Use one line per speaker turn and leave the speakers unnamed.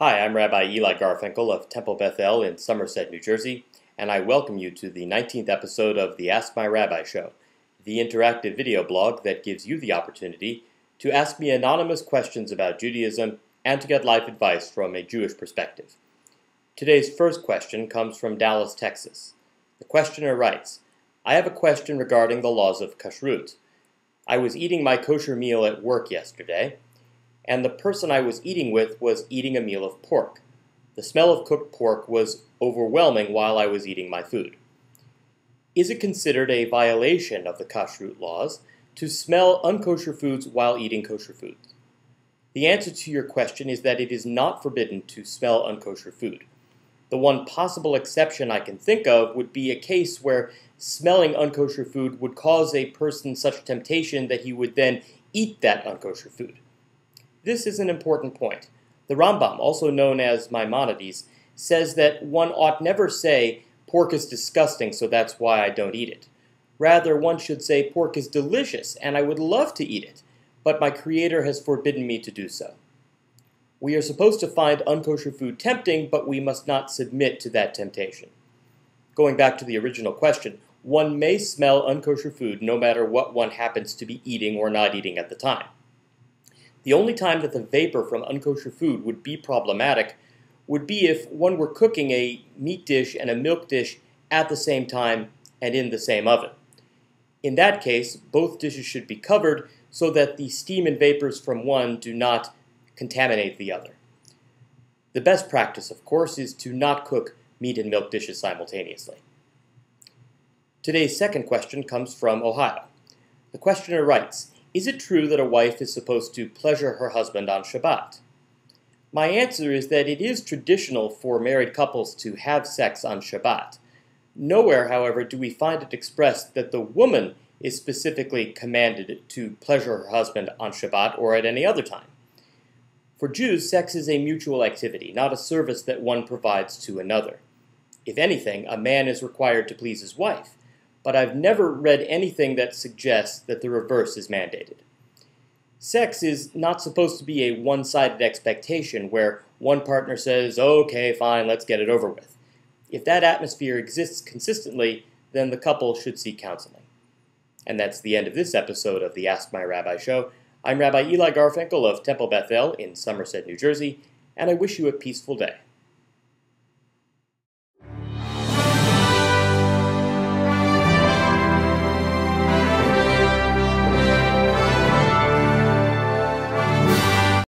Hi, I'm Rabbi Eli Garfinkel of Temple Bethel in Somerset, New Jersey, and I welcome you to the 19th episode of the Ask My Rabbi show, the interactive video blog that gives you the opportunity to ask me anonymous questions about Judaism and to get life advice from a Jewish perspective. Today's first question comes from Dallas, Texas. The questioner writes, I have a question regarding the laws of kashrut. I was eating my kosher meal at work yesterday, and the person I was eating with was eating a meal of pork. The smell of cooked pork was overwhelming while I was eating my food. Is it considered a violation of the kashrut laws to smell unkosher foods while eating kosher foods? The answer to your question is that it is not forbidden to smell unkosher food. The one possible exception I can think of would be a case where smelling unkosher food would cause a person such temptation that he would then eat that unkosher food. This is an important point. The Rambam, also known as Maimonides, says that one ought never say, pork is disgusting, so that's why I don't eat it. Rather, one should say, pork is delicious, and I would love to eat it, but my Creator has forbidden me to do so. We are supposed to find unkosher food tempting, but we must not submit to that temptation. Going back to the original question, one may smell unkosher food no matter what one happens to be eating or not eating at the time. The only time that the vapor from unkosher food would be problematic would be if one were cooking a meat dish and a milk dish at the same time and in the same oven. In that case, both dishes should be covered so that the steam and vapors from one do not contaminate the other. The best practice, of course, is to not cook meat and milk dishes simultaneously. Today's second question comes from Ohio. The questioner writes, is it true that a wife is supposed to pleasure her husband on Shabbat? My answer is that it is traditional for married couples to have sex on Shabbat. Nowhere, however, do we find it expressed that the woman is specifically commanded to pleasure her husband on Shabbat or at any other time. For Jews, sex is a mutual activity, not a service that one provides to another. If anything, a man is required to please his wife, but I've never read anything that suggests that the reverse is mandated. Sex is not supposed to be a one-sided expectation where one partner says, okay, fine, let's get it over with. If that atmosphere exists consistently, then the couple should seek counseling. And that's the end of this episode of the Ask My Rabbi show. I'm Rabbi Eli Garfinkel of Temple Bethel in Somerset, New Jersey, and I wish you a peaceful day.